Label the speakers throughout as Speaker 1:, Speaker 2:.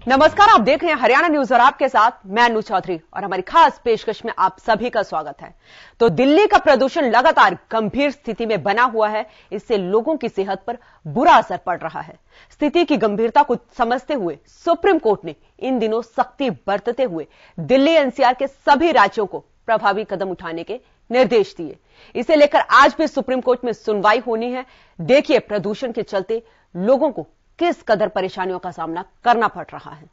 Speaker 1: नमस्कार, आप देख रहे हैं हरियाणा न्यूज और आपके साथ मैं अनु चौधरी और हमारी खास पेशकश में आप सभी का स्वागत है। तो दिल्ली का प्रदूषण लगातार गंभीर स्थिति में बना हुआ है। इससे लोगों की सेहत पर बुरा असर पड़ रहा है। स्थिति की गंभीरता को समझते हुए सुप्रीम कोर्ट ने इन दिनों सख्ती बरतते हुए दिल्ली एनसीआर के सभी राज्यों को प्रभावी कदम उठाने के निर्देश दिए। इसे लेकर आज भी सुप्रीम कोर्ट में सुनवाई होनी है। देखिए प्रदूषण के चलते लोगों को किस कदर परेशानियों का सामना करना पड़ रहा है।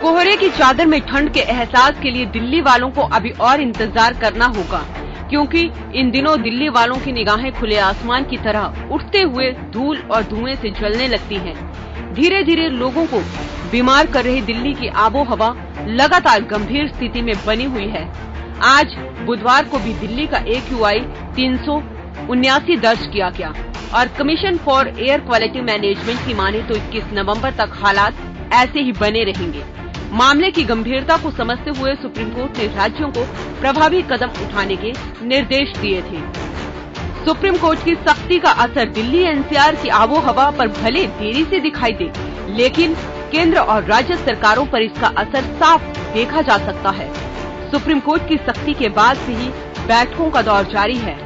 Speaker 1: कोहरे की चादर में ठंड के एहसास के लिए दिल्ली वालों को अभी और इंतजार करना होगा, क्योंकि इन दिनों दिल्ली वालों की निगाहें खुले आसमान की तरह उठते हुए धूल और धुएं से जलने लगती हैं। धीरे धीरे लोगों को बीमार कर रही दिल्ली की आबो हवा लगातार गंभीर स्थिति में बनी हुई है। आज बुधवार को भी दिल्ली का AQI 379 दर्ज किया गया और commission for air quality management की माने तो 21 नवंबर तक हालात ऐसे ही बने रहेंगे। मामले की गंभीरता को समझते हुए सुप्रीम कोर्ट ने राज्यों को प्रभावी कदम उठाने के निर्देश दिए थे। सुप्रीम कोर्ट की सख्ती का असर दिल्ली एनसीआर की आबो हवा पर भले देरी से दिखाई दे, लेकिन केंद्र और राज्य सरकारों पर इसका असर साफ देखा जा सकता है। सुप्रीम कोर्ट की सख्ती के बाद से ही बैठकों का दौर जारी है।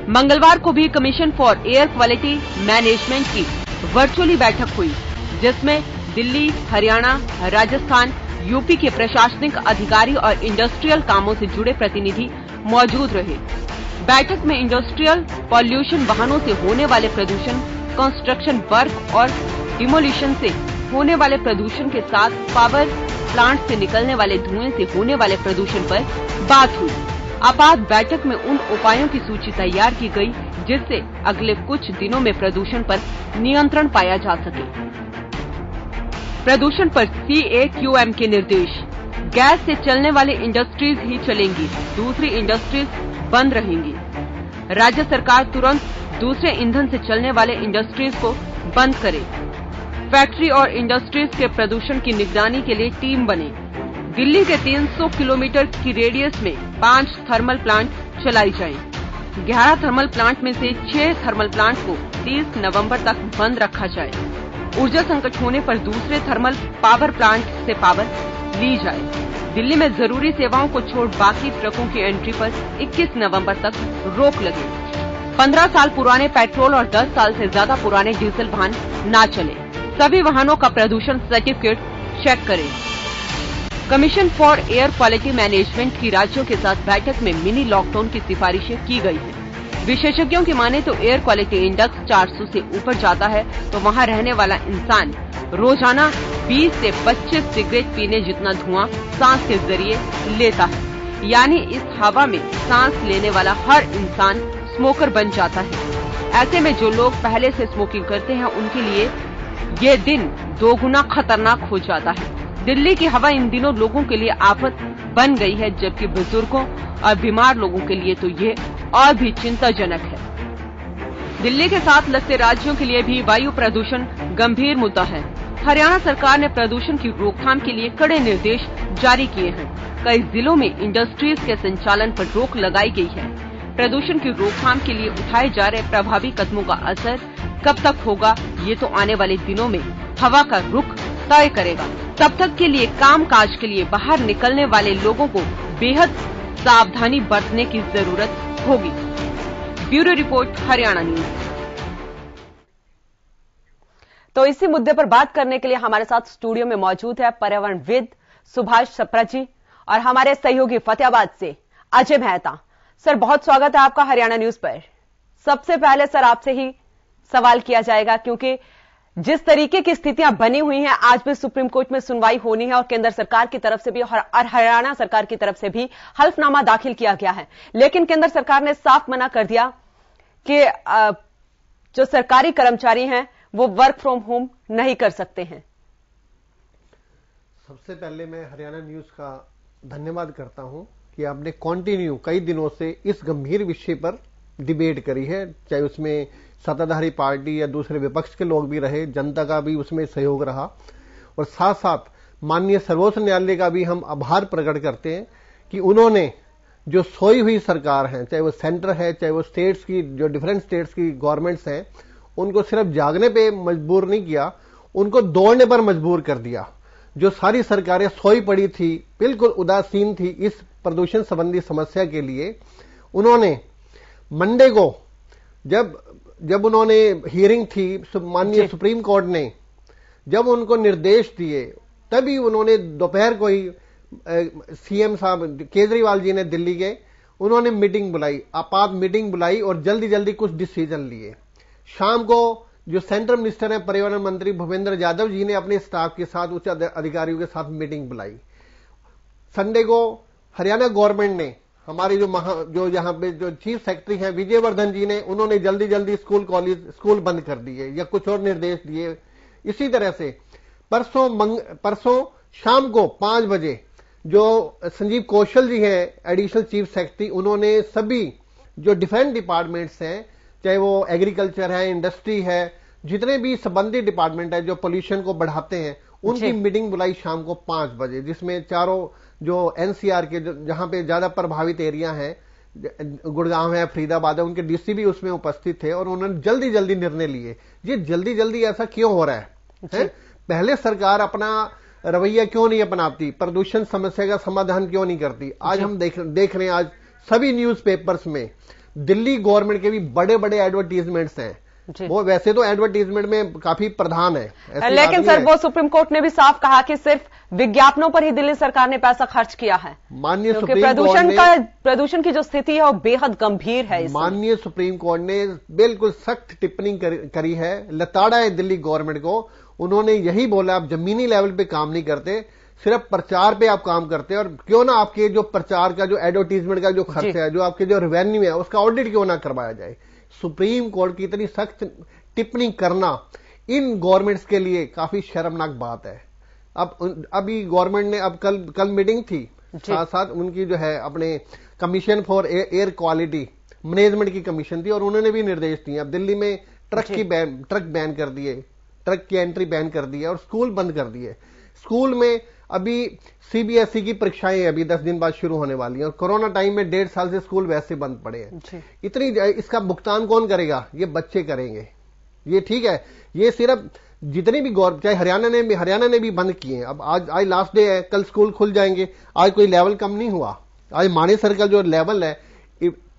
Speaker 1: मंगलवार को भी commission for air quality management की वर्चुअली बैठक हुई, जिसमें दिल्ली, हरियाणा, राजस्थान, यूपी के प्रशासनिक अधिकारी और इंडस्ट्रियल कामों से जुड़े प्रतिनिधि मौजूद रहे। बैठक में इंडस्ट्रियल पॉल्यूशन, वाहनों से होने वाले प्रदूषण, कंस्ट्रक्शन वर्क और डिमोलिशन से होने वाले प्रदूषण के साथ पावर प्लांट से निकलने वाले धुएं से होने वाले प्रदूषण पर बात हुई। आपात बैठक में उन उपायों की सूची तैयार की गई जिससे अगले कुछ दिनों में प्रदूषण पर नियंत्रण पाया जा सके। प्रदूषण पर CAQM के निर्देश: गैस से चलने वाली इंडस्ट्रीज ही चलेंगी, दूसरी इंडस्ट्रीज बंद रहेंगी। राज्य सरकार तुरंत दूसरे ईंधन से चलने वाले इंडस्ट्रीज को बंद करे। फैक्ट्री और इंडस्ट्रीज के प्रदूषण की निगरानी के लिए टीम बने। दिल्ली के 300 किलोमीटर की रेडियस में 5 थर्मल प्लांट चलाई जाएं। 11 थर्मल प्लांट में से 6 थर्मल प्लांट को 30 नवंबर तक बंद रखा जाए। ऊर्जा संकट होने पर दूसरे थर्मल पावर प्लांट से पावर ली जाए। दिल्ली में जरूरी सेवाओं को छोड़ बाकी ट्रकों की एंट्री पर 21 नवंबर तक रोक लगे। 15 साल पुराने पेट्रोल और 10 साल से ज्यादा पुराने डीजल वाहन न चले। सभी वाहनों का प्रदूषण सर्टिफिकेट चेक करें। Commission for air quality management की राज्यों के साथ बैठक में मिनी लॉकडाउन की सिफारिशें की गई हैं। विशेषज्ञों की माने तो एयर क्वालिटी इंडेक्स 400 से ऊपर जाता है तो वहां रहने वाला इंसान रोजाना 20 से 25 सिगरेट पीने जितना धुआं सांस के जरिए लेता है। यानी इस हवा में सांस लेने वाला हर इंसान स्मोकर बन जाता है। ऐसे में जो लोग पहले से स्मोकिंग करते हैं उनके लिए ये दिन दोगुना खतरनाक हो जाता है। दिल्ली की हवा इन दिनों लोगों के लिए आफत बन गई है, जबकि बुजुर्गों और बीमार लोगों के लिए तो ये और भी चिंताजनक है। दिल्ली के साथ लगते राज्यों के लिए भी वायु प्रदूषण गंभीर मुद्दा है। हरियाणा सरकार ने प्रदूषण की रोकथाम के लिए कड़े निर्देश जारी किए हैं। कई जिलों में इंडस्ट्रीज के संचालन पर रोक लगाई गई है। प्रदूषण की रोकथाम के लिए उठाए जा रहे प्रभावी कदमों का असर कब तक होगा, ये तो आने वाले दिनों में हवा का रुख तय करेगा। तब तक के लिए काम काज के लिए बाहर निकलने वाले लोगों को बेहद सावधानी बरतने की जरूरत होगी। Bureau report, Haryana news. तो इसी मुद्दे पर बात करने के लिए हमारे साथ स्टूडियो में मौजूद है पर्यावरणविद सुभाष छपरा जी और हमारे सहयोगी फतेहाबाद से अजय मेहता। सर, बहुत स्वागत है आपका हरियाणा न्यूज पर। सबसे पहले सर आपसे ही सवाल किया जाएगा, क्योंकि जिस तरीके की स्थितियां बनी हुई हैं, आज भी सुप्रीम कोर्ट में सुनवाई होनी है और केंद्र सरकार की तरफ से भी और हरियाणा सरकार की तरफ से भी हल्फनामा दाखिल किया गया है। लेकिन केंद्र सरकार ने साफ मना कर दिया कि जो सरकारी कर्मचारी हैं वो वर्क फ्रॉम होम नहीं कर सकते हैं।
Speaker 2: सबसे पहले मैं हरियाणा न्यूज का धन्यवाद करता हूं कि आपने कंटिन्यू कई दिनों से इस गंभीर विषय पर डिबेट करी है, चाहे उसमें सत्ताधारी पार्टी या दूसरे विपक्ष के लोग भी रहे, जनता का भी उसमें सहयोग रहा और साथ साथ माननीय सर्वोच्च न्यायालय का भी हम आभार प्रकट करते हैं कि उन्होंने जो सोई हुई सरकार है, चाहे वो सेंटर है, चाहे वो स्टेट्स की, जो डिफरेंट स्टेट्स की गवर्नमेंट्स हैं, उनको सिर्फ जागने पे मजबूर नहीं किया, उनको दौड़ने पर मजबूर कर दिया। जो सारी सरकारें सोई पड़ी थी, बिल्कुल उदासीन थी इस प्रदूषण संबंधी समस्या के लिए, उन्होंने मंडे को जब उन्होंने हियरिंग थी, माननीय सुप्रीम कोर्ट ने जब उनको निर्देश दिए, तभी उन्होंने दोपहर को ही सीएम साहब केजरीवाल जी ने दिल्ली के, उन्होंने मीटिंग बुलाई, आपात मीटिंग बुलाई और जल्दी जल्दी कुछ डिसीजन लिए। शाम को जो सेंट्रल मिनिस्टर है, पर्यावरण मंत्री भूपेंद्र यादव जी ने अपने स्टाफ के साथ, उच्च अधिकारियों के साथ मीटिंग बुलाई। संडे को हरियाणा गवर्नमेंट ने, हमारे जो यहाँ पे जो चीफ सेक्रेटरी हैं विजयवर्धन जी ने, उन्होंने जल्दी जल्दी स्कूल बंद कर दिए या कुछ और निर्देश दिए। इसी तरह से परसों शाम को 5 बजे जो संजीव कौशल जी हैं एडिशनल चीफ सेक्रेटरी, उन्होंने सभी जो डिफरेंट डिपार्टमेंट्स हैं, चाहे वो एग्रीकल्चर है, इंडस्ट्री है, जितने भी संबंधित डिपार्टमेंट है जो पोल्यूशन को बढ़ाते हैं, उनकी मीटिंग बुलाई शाम को 5 बजे, जिसमें चारों जो एनसीआर के जहां पे ज्यादा प्रभावित एरिया है, गुड़गांव है, फरीदाबाद है, उनके डीसी भी उसमें उपस्थित थे और उन्होंने जल्दी जल्दी निर्णय लिए। ये जल्दी जल्दी ऐसा क्यों हो रहा है? पहले सरकार अपना रवैया क्यों नहीं अपनाती? प्रदूषण समस्या का समाधान क्यों नहीं करती? आज हम देख रहे हैं, आज सभी न्यूज़पेपर्स में दिल्ली गवर्नमेंट के भी बड़े बड़े एडवर्टीजमेंट्स हैं। वो वैसे तो एडवर्टीजमेंट में काफी प्रधान है,
Speaker 1: लेकिन सर वो सुप्रीम कोर्ट ने भी साफ कहा कि सिर्फ विज्ञापनों पर ही दिल्ली सरकार ने पैसा खर्च किया है।
Speaker 2: माननीय सुप्रीम कोर्ट ने
Speaker 1: प्रदूषण की जो स्थिति है वो बेहद गंभीर है।
Speaker 2: माननीय सुप्रीम कोर्ट ने बिल्कुल सख्त टिप्पणी करी है, लताड़ा है दिल्ली गवर्नमेंट को। उन्होंने यही बोला, आप जमीनी लेवल पे काम नहीं करते, सिर्फ प्रचार पे आप काम करते हैं, और क्यों ना आपके जो प्रचार का, जो एडवर्टीजमेंट का जो खर्च है, जो आपके जो रेवेन्यू है, उसका ऑडिट क्यों ना करवाया जाए। सुप्रीम कोर्ट की इतनी सख्त टिप्पणी करना इन गवर्नमेंट्स के लिए काफी शर्मनाक बात है। अभी गवर्नमेंट ने कल मीटिंग थी, साथ साथ उनकी जो है अपने commission for air quality management की कमीशन थी, और उन्होंने भी निर्देश दिए। अब दिल्ली में ट्रक बैन कर दिए, ट्रक की एंट्री बैन कर दी है और स्कूल बंद कर दिए। स्कूल में अभी सीबीएसई की परीक्षाएं अभी 10 दिन बाद शुरू होने वाली हैं, और कोरोना टाइम में 1.5 साल से स्कूल वैसे बंद पड़े हैं। इसका भुगतान कौन करेगा? ये बच्चे करेंगे। ये ठीक है, ये सिर्फ जितने भी चाहे हरियाणा ने भी बंद किए हैं। अब आज लास्ट डे है, कल स्कूल खुल जाएंगे। आज कोई लेवल कम नहीं हुआ। आज मानेसर का जो लेवल है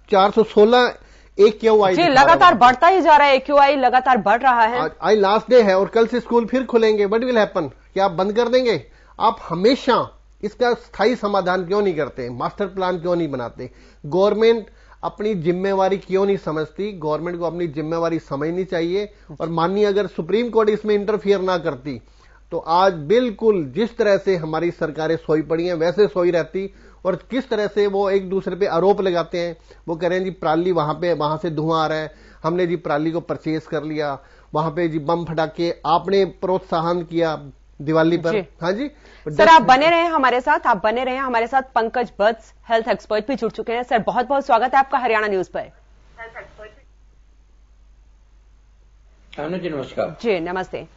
Speaker 2: 416 AQI
Speaker 1: लगातार बढ़ता ही जा रहा है। AQI लगातार बढ़ रहा है।
Speaker 2: आज लास्ट डे है और कल से स्कूल फिर खुलेंगे। What will happen? क्या आप बंद कर देंगे? आप हमेशा इसका स्थायी समाधान क्यों नहीं करते? मास्टर प्लान क्यों नहीं बनाते? गवर्नमेंट अपनी जिम्मेवारी क्यों नहीं समझती? गवर्नमेंट को अपनी जिम्मेवारी समझनी चाहिए। और माननीय अगर सुप्रीम कोर्ट इसमें इंटरफियर ना करती तो आज बिल्कुल जिस तरह से हमारी सरकारें सोई पड़ी हैं वैसे सोई रहती। और किस तरह से वो एक दूसरे पे आरोप लगाते हैं, वो कह रहे हैं जी पराली वहां से धुआं आ रहा है, हमने जी पराली को परचेज कर लिया, वहां पे जी बम फटाके आपने प्रोत्साहन किया दिवाली पर। हाँ जी
Speaker 1: सर, आप बने रहे हमारे साथ। पंकज बत्स हेल्थ एक्सपर्ट भी जुड़ चुके हैं। सर बहुत बहुत स्वागत है आपका हरियाणा न्यूज पर।
Speaker 3: जी नमस्कार।
Speaker 1: जी नमस्ते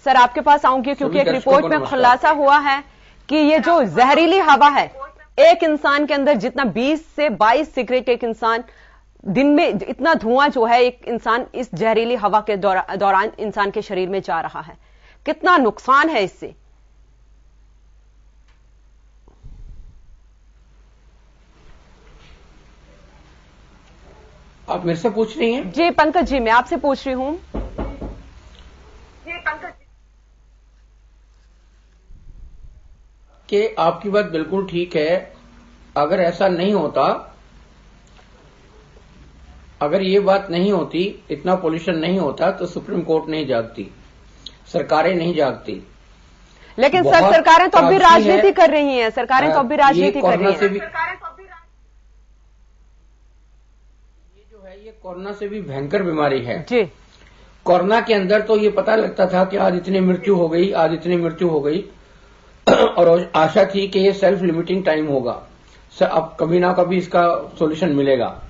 Speaker 1: सर, आपके पास आऊंगी क्योंकि एक रिपोर्ट में खुलासा हुआ है कि ये जो जहरीली हवा है, एक इंसान के अंदर जितना 20 से 22 सिगरेट एक इंसान दिन में, इतना धुआं जो है एक इंसान इस जहरीली हवा के दौरान इंसान के शरीर में जा रहा है। कितना नुकसान है इससे?
Speaker 3: आप मेरे से पूछ रही हैं?
Speaker 1: जी पंकज जी, मैं आपसे पूछ रही हूं।
Speaker 3: कि आपकी बात बिल्कुल ठीक है। अगर ऐसा नहीं होता, अगर ये बात नहीं होती, इतना पोल्यूशन नहीं होता, तो सुप्रीम कोर्ट नहीं जागती, सरकारें नहीं जागती।
Speaker 1: लेकिन सर सरकारें तो अब भी राजनीति कर रही हैं। सरकारें तो अब भी राजनीति कर रही हैं।
Speaker 3: ये जो है ये कोरोना से भी भयंकर बीमारी है
Speaker 1: जी।
Speaker 3: कोरोना के अंदर तो ये पता लगता था कि आज इतनी मृत्यु हो गई, आज इतनी मृत्यु हो गई, और आशा थी कि ये सेल्फ लिमिटिंग टाइम होगा, अब कभी ना कभी इसका सॉल्यूशन मिलेगा।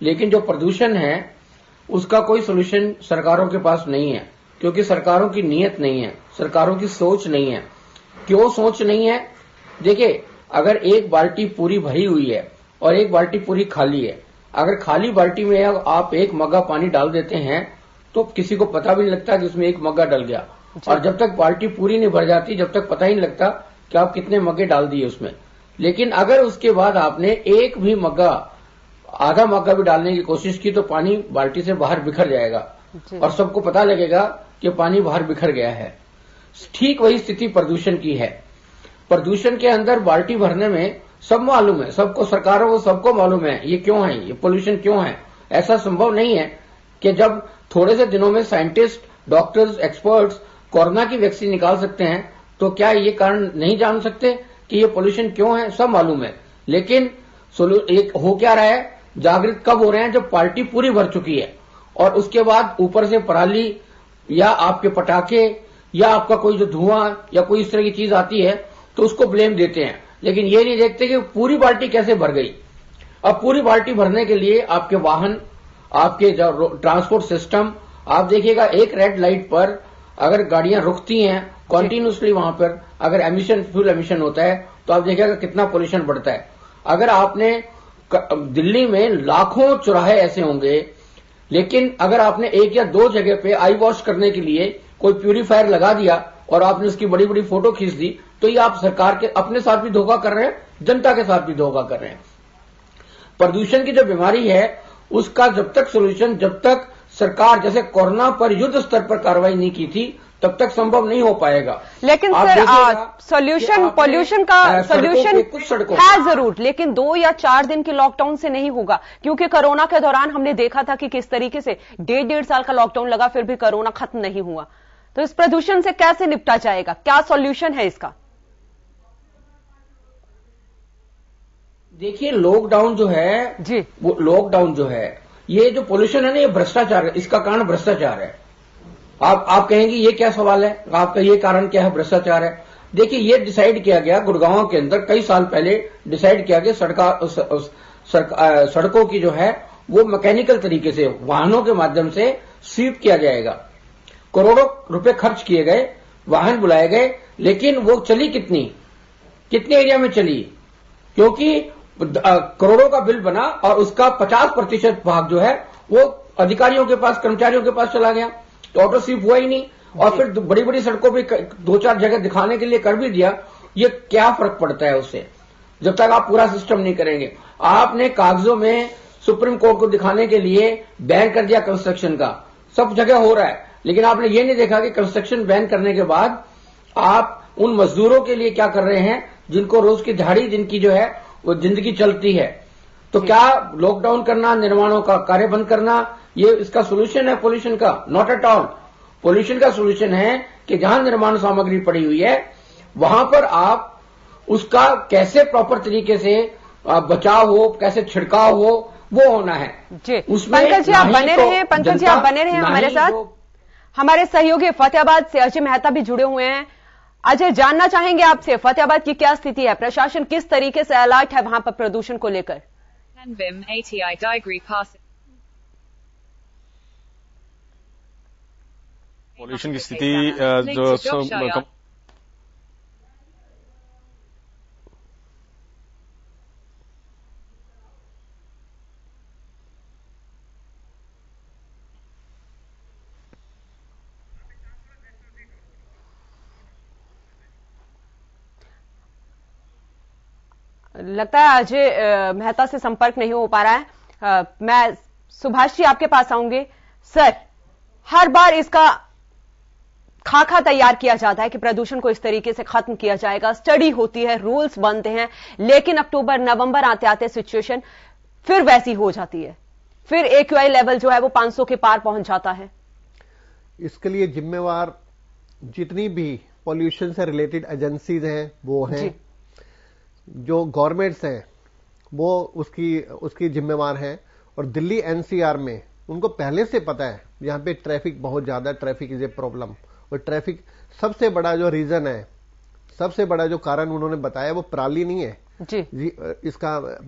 Speaker 3: लेकिन जो प्रदूषण है उसका कोई सॉल्यूशन सरकारों के पास नहीं है, क्योंकि सरकारों की नीयत नहीं है, सरकारों की सोच नहीं है। क्यों सोच नहीं है? देखिए, अगर एक बाल्टी पूरी भरी हुई है और एक बाल्टी पूरी खाली है। अगर खाली बाल्टी में आप एक मग्गा पानी डाल देते हैं तो किसी को पता भी नहीं लगता कि उसमें एक मग्गा डल गया, और जब तक बाल्टी पूरी नहीं भर जाती जब तक पता ही नहीं लगता कि आप कितने मग्गे डाल दिए उसमें। लेकिन अगर उसके बाद आपने एक भी मग्गा, आधा मग्गा भी डालने की कोशिश की तो पानी बाल्टी से बाहर बिखर जाएगा और सबको पता लगेगा कि पानी बाहर बिखर गया है। ठीक वही स्थिति प्रदूषण की है। प्रदूषण के अंदर बाल्टी भरने में सब मालूम है, सबको, सरकारों को सबको मालूम है ये क्यों है, ये पोल्यूशन क्यों है। ऐसा संभव नहीं है कि जब थोड़े से दिनों में साइंटिस्ट, डॉक्टर्स, एक्सपर्ट्स कोरोना की वैक्सीन निकाल सकते हैं तो क्या ये कारण नहीं जान सकते कि ये पोल्यूशन क्यों है। सब मालूम है, लेकिन एक हो क्या रहा है, जागृत कब हो रहे हैं, जब पार्टी पूरी भर चुकी है और उसके बाद ऊपर से पराली या आपके पटाखे या आपका कोई जो धुआं या कोई इस तरह की चीज आती है तो उसको ब्लेम देते हैं, लेकिन ये नहीं देखते कि पूरी बाल्टी कैसे भर गई। अब पूरी बाल्टी भरने के लिए आपके वाहन, आपके ट्रांसपोर्ट सिस्टम, आप देखिएगा एक रेड लाइट पर अगर गाड़ियां रुकती हैं कॉन्टिन्यूसली, वहां पर अगर एमिशन, फ्यूल एमिशन होता है तो आप देखिएगा कितना पोल्यूशन बढ़ता है। अगर आपने दिल्ली में लाखों चौराहे ऐसे होंगे, लेकिन अगर आपने एक या दो जगह पे आई वॉश करने के लिए कोई प्यूरिफायर लगा दिया और आपने उसकी बड़ी बड़ी फोटो खींच दी तो ये आप सरकार के अपने साथ भी धोखा कर रहे हैं, जनता के साथ भी धोखा कर रहे हैं। प्रदूषण की जो बीमारी है उसका जब तक सोल्यूशन, जब तक सरकार जैसे कोरोना पर युद्ध स्तर पर कार्रवाई नहीं की थी तब तक संभव नहीं हो पाएगा।
Speaker 1: लेकिन सर सॉल्यूशन, पोल्यूशन का सॉल्यूशन है जरूर, लेकिन 2 या 4 दिन के लॉकडाउन से नहीं होगा, क्योंकि कोरोना के दौरान हमने देखा था कि किस तरीके से 1.5 साल का लॉकडाउन लगा फिर भी कोरोना खत्म नहीं हुआ। तो इस प्रदूषण से कैसे निपटा जाएगा, क्या सॉल्यूशन है इसका?
Speaker 3: देखिए लॉकडाउन जो है
Speaker 1: जी,
Speaker 3: वो लॉकडाउन जो है, ये जो पोल्यूशन है ना, ये भ्रष्टाचार है, इसका कारण भ्रष्टाचार है। आप कहेंगे ये क्या सवाल है, आपका ये कारण क्या है, भ्रष्टाचार है। देखिए ये डिसाइड किया गया गुड़गांव के अंदर कई साल पहले, डिसाइड किया गया सड़कों की जो है वो मैकेनिकल तरीके से वाहनों के माध्यम से स्वीप किया जाएगा। करोड़ों रुपए खर्च किए गए, वाहन बुलाए गए, लेकिन वो चली कितने एरिया में चली, क्योंकि करोड़ों का बिल बना और उसका 50% भाग जो है वो अधिकारियों के पास, कर्मचारियों के पास चला गया, तो ऑटो स्वीप हुआ ही नहीं। और फिर बड़ी बड़ी सड़कों पे 2-4 जगह दिखाने के लिए कर भी दिया, ये क्या फर्क पड़ता है उससे, जब तक आप पूरा सिस्टम नहीं करेंगे। आपने कागजों में सुप्रीम कोर्ट को दिखाने के लिए बैन कर दिया कंस्ट्रक्शन का, सब जगह हो रहा है, लेकिन आपने ये नहीं देखा कि कंस्ट्रक्शन बैन करने के बाद आप उन मजदूरों के लिए क्या कर रहे हैं जिनको रोज की दिहाड़ी, जिनकी जो है वो जिंदगी चलती है। तो क्या लॉकडाउन करना, निर्माणों का कार्य बंद करना, ये इसका सोल्यूशन है पोल्यूशन का? Not at all. पोल्यूशन का सोल्यूशन है कि जहां निर्माण सामग्री पड़ी हुई है वहां पर आप उसका कैसे प्रॉपर तरीके से बचाव हो, कैसे छिड़काव हो, वो होना है।
Speaker 1: जी, पंकज जी आप बने रहे, पंकज जी आप बने रहे हमारे साथ। हमारे सहयोगी फतेहाबाद से अजय मेहता भी जुड़े हुए हैं। अजय, जानना चाहेंगे आपसे फतेहाबाद की क्या स्थिति है, प्रशासन किस तरीके से अलर्ट है वहां पर प्रदूषण को लेकर?
Speaker 4: पोल्यूशन की स्थिति जो
Speaker 1: लगता है अजय मेहता से संपर्क नहीं हो पा रहा है। मैं सुभाष जी आपके पास आऊंगी। सर, हर बार इसका खाका तैयार किया जाता है कि प्रदूषण को इस तरीके से खत्म किया जाएगा, स्टडी होती है, रूल्स बनते हैं, लेकिन अक्टूबर नवंबर आते आते सिचुएशन फिर वैसी हो जाती है, फिर AQI लेवल जो है वो 500 के पार पहुंच जाता है।
Speaker 2: इसके लिए जिम्मेवार जितनी भी पॉल्यूशन से रिलेटेड एजेंसीज हैं वो हैं, जो गवर्नमेंट्स हैं वो उसकी जिम्मेवार हैं, और दिल्ली NCR में उनको पहले से पता है यहां पे ट्रैफिक बहुत ज्यादा, ट्रैफिक इज ए प्रॉब्लम, और ट्रैफिक सबसे बड़ा जो रीजन है, सबसे बड़ा जो कारण उन्होंने बताया वो पराली नहीं है
Speaker 1: जी,
Speaker 2: इसका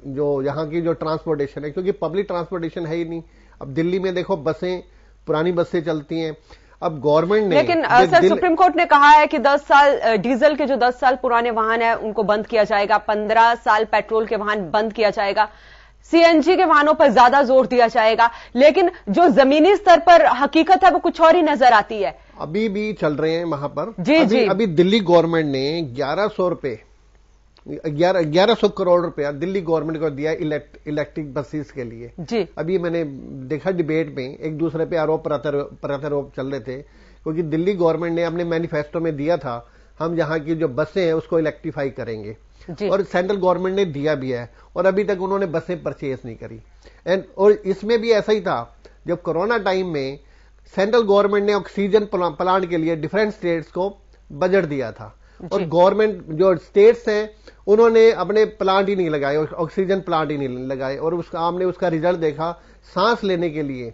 Speaker 2: जो यहाँ की जो ट्रांसपोर्टेशन है, क्योंकि पब्लिक ट्रांसपोर्टेशन है ही नहीं। अब दिल्ली में देखो बसें, पुरानी बसें चलती हैं, अब गवर्नमेंट ने,
Speaker 1: लेकिन सर सुप्रीम कोर्ट ने कहा है कि 10 साल डीजल के जो 10 साल पुराने वाहन है उनको बंद किया जाएगा, 15 साल पेट्रोल के वाहन बंद किया जाएगा, सीएनजी के वाहनों पर ज्यादा जोर दिया जाएगा, लेकिन जो जमीनी स्तर पर हकीकत है वो कुछ और ही नजर आती है।
Speaker 2: अभी भी चल रहे हैं वहां पर। अभी दिल्ली गवर्नमेंट ने 1100 करोड़ रुपया दिल्ली गवर्नमेंट को दिया इलेक्ट्रिक बसेस के लिए
Speaker 1: जी।
Speaker 2: अभी मैंने देखा डिबेट में एक दूसरे पे आरोप प्रत्यारोप चल रहे थे, क्योंकि दिल्ली गवर्नमेंट ने अपने मैनिफेस्टो में दिया था हम यहाँ की जो बसें हैं उसको इलेक्ट्रीफाई करेंगे, और सेंट्रल गवर्नमेंट ने दिया भी है, और अभी तक उन्होंने बसें परचेज नहीं करी। और इसमें भी ऐसा ही था, जब कोरोना टाइम में सेंट्रल गवर्नमेंट ने ऑक्सीजन प्लांट के लिए डिफरेंट स्टेट्स को बजट दिया था, और गवर्नमेंट जो स्टेट्स हैं उन्होंने अपने प्लांट ही नहीं लगाए, ऑक्सीजन प्लांट ही नहीं लगाए, और हमने उसका रिजल्ट देखा। सांस लेने के लिए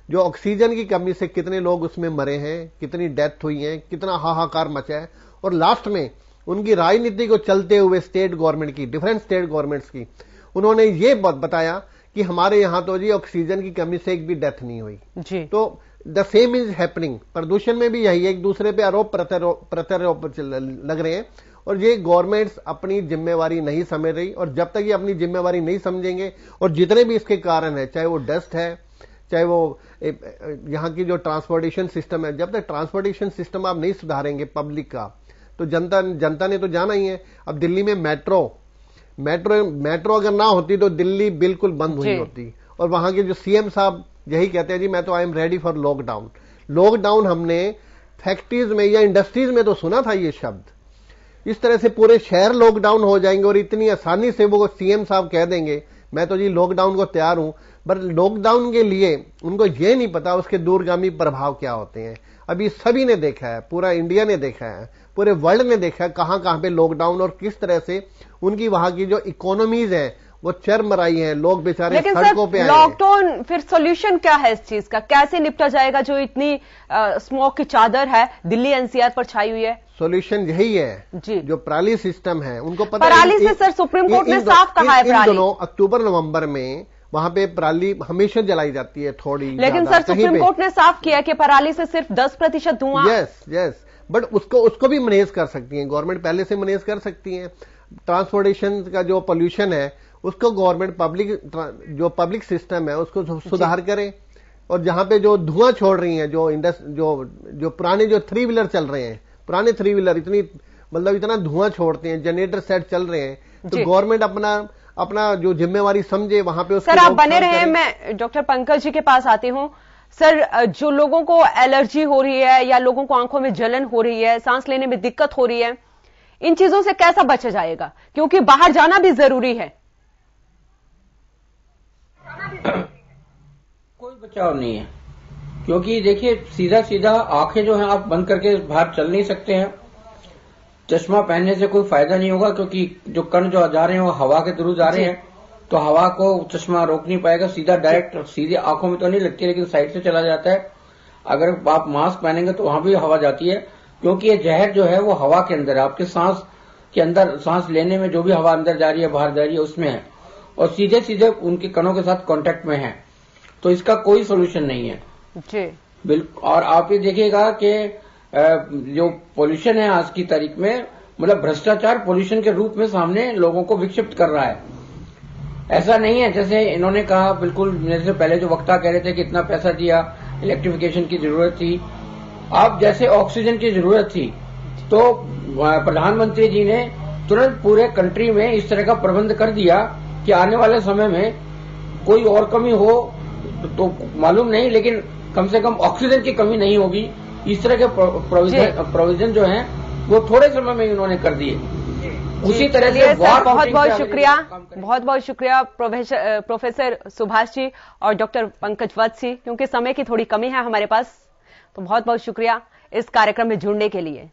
Speaker 2: जो ऑक्सीजन की कमी से कितने लोग उसमें मरे हैं, कितनी डेथ हुई है, कितना हाहाकार मचा है, और लास्ट में उनकी राजनीति को चलते हुए स्टेट गवर्नमेंट की, डिफरेंट स्टेट गवर्नमेंट्स की, उन्होंने ये बताया कि हमारे यहां तो जी ऑक्सीजन की कमी से एक भी डेथ नहीं हुई जी। तो द सेम इज हैपनिंग, प्रदूषण में भी यही, एक दूसरे पे आरोप प्रत्यारोप लग रहे हैं, और ये गवर्नमेंट्स अपनी जिम्मेवारी नहीं समझ रही, और जब तक ये अपनी जिम्मेवारी नहीं समझेंगे, और जितने भी इसके कारण है, चाहे वो डस्ट है, चाहे वो यहाँ की जो ट्रांसपोर्टेशन सिस्टम है, जब तक ट्रांसपोर्टेशन सिस्टम आप नहीं सुधारेंगे पब्लिक का, तो जनता ने तो जाना ही है। अब दिल्ली में मेट्रो अगर ना होती तो दिल्ली बिल्कुल बंद हुई होती, और वहां के जो सीएम साहब यही कहते हैं जी मैं तो I am ready for lockdown. Lockdown हमने फैक्ट्रीज में या इंडस्ट्रीज में तो सुना था ये शब्द, इस तरह से पूरे शहर लॉकडाउन हो जाएंगे, और इतनी आसानी से वो सीएम साहब कह देंगे मैं तो जी लॉकडाउन को तैयार हूं, पर लॉकडाउन के लिए उनको ये नहीं पता उसके दूरगामी प्रभाव क्या होते हैं। अभी सभी ने देखा है, पूरा इंडिया ने देखा है, पूरे वर्ल्ड ने देखा है कहां कहां पे लॉकडाउन और किस तरह से उनकी वहां की जो इकोनॉमीज है वो चरमराई है, लोग बेचारे सड़कों पे आए हैं।
Speaker 1: लॉकडाउन फिर सॉल्यूशन क्या है इस चीज का, कैसे निपटा जाएगा जो इतनी स्मोक की चादर है दिल्ली एनसीआर पर छाई हुई है?
Speaker 2: सॉल्यूशन यही है जी, जो पराली सिस्टम है उनको पता
Speaker 1: पराली से सर सुप्रीम कोर्ट ने साफ कहा है,
Speaker 2: इन दोनों अक्टूबर नवंबर में वहां पे पराली हमेशा जलाई जाती है थोड़ी,
Speaker 1: लेकिन सर सुप्रीम कोर्ट ने साफ किया कि पराली से सिर्फ 10% धुआं।
Speaker 2: यस, बट उसको भी मैनेज कर सकती है गवर्नमेंट, पहले से मैनेज कर सकती है। ट्रांसपोर्टेशन का जो पोल्यूशन है उसको गवर्नमेंट पब्लिक सिस्टम है उसको सुधार करे, और जहां पे जो धुआं छोड़ रही है, जो पुराने जो 3 व्हीलर चल रहे हैं, पुराने 3 व्हीलर इतना धुआं छोड़ते हैं, जनरेटर सेट चल रहे हैं, तो गवर्नमेंट अपना जो जिम्मेवारी समझे वहां पे।
Speaker 1: सर आप बने रहे, मैं डॉक्टर पंकज जी के पास आती हूं। सर जो लोगों को एलर्जी हो रही है या लोगों को आंखों में जलन हो रही है, सांस लेने में दिक्कत हो रही है, इन चीजों से कैसा बचा जाएगा, क्योंकि बाहर जाना भी जरूरी है?
Speaker 3: कोई बचाव नहीं है, क्योंकि देखिए सीधा आंखें जो हैं आप बंद करके बाहर चल नहीं सकते हैं, चश्मा पहनने से कोई फायदा नहीं होगा, क्योंकि जो कण जो जा रहे हैं वो हवा के थ्रू जा रहे हैं, तो हवा को चश्मा रोक नहीं पाएगा, सीधे आंखों में तो नहीं लगती, लेकिन साइड से चला जाता है। अगर आप मास्क पहनेंगे तो वहां भी हवा जाती है, क्योंकि ये जहर जो है वो हवा के अंदर है, आपके सांस के अंदर, सांस लेने में जो भी हवा अंदर जा रही है बाहर जा रही है उसमें है, और सीधे उनके कणों के साथ कांटेक्ट में है, तो इसका कोई सोल्यूशन नहीं है जी बिल्कुल। और आप ये देखिएगा कि जो पोल्यूशन है आज की तारीख में, मतलब भ्रष्टाचार पोल्यूशन के रूप में सामने लोगों को विक्षिप्त कर रहा है। ऐसा नहीं है जैसे इन्होंने कहा, बिल्कुल मेरे से पहले जो वक्ता कह रहे थे कि इतना पैसा दिया, इलेक्ट्रिफिकेशन की जरूरत थी, अब जैसे ऑक्सीजन की जरूरत थी तो प्रधानमंत्री जी ने तुरंत पूरे कंट्री में इस तरह का प्रबंध कर दिया कि आने वाले समय में कोई और कमी हो तो मालूम नहीं, लेकिन कम से कम ऑक्सीजन की कमी नहीं होगी। इस तरह के प्रोविजन जो हैं वो थोड़े समय में उन्होंने कर दिए। उसी तरह से
Speaker 1: बहुत बहुत शुक्रिया प्रोफेसर सुभाष जी और डॉक्टर पंकज वत्स जी, क्योंकि समय की थोड़ी कमी है हमारे पास, तो बहुत बहुत शुक्रिया इस कार्यक्रम में जुड़ने के लिए।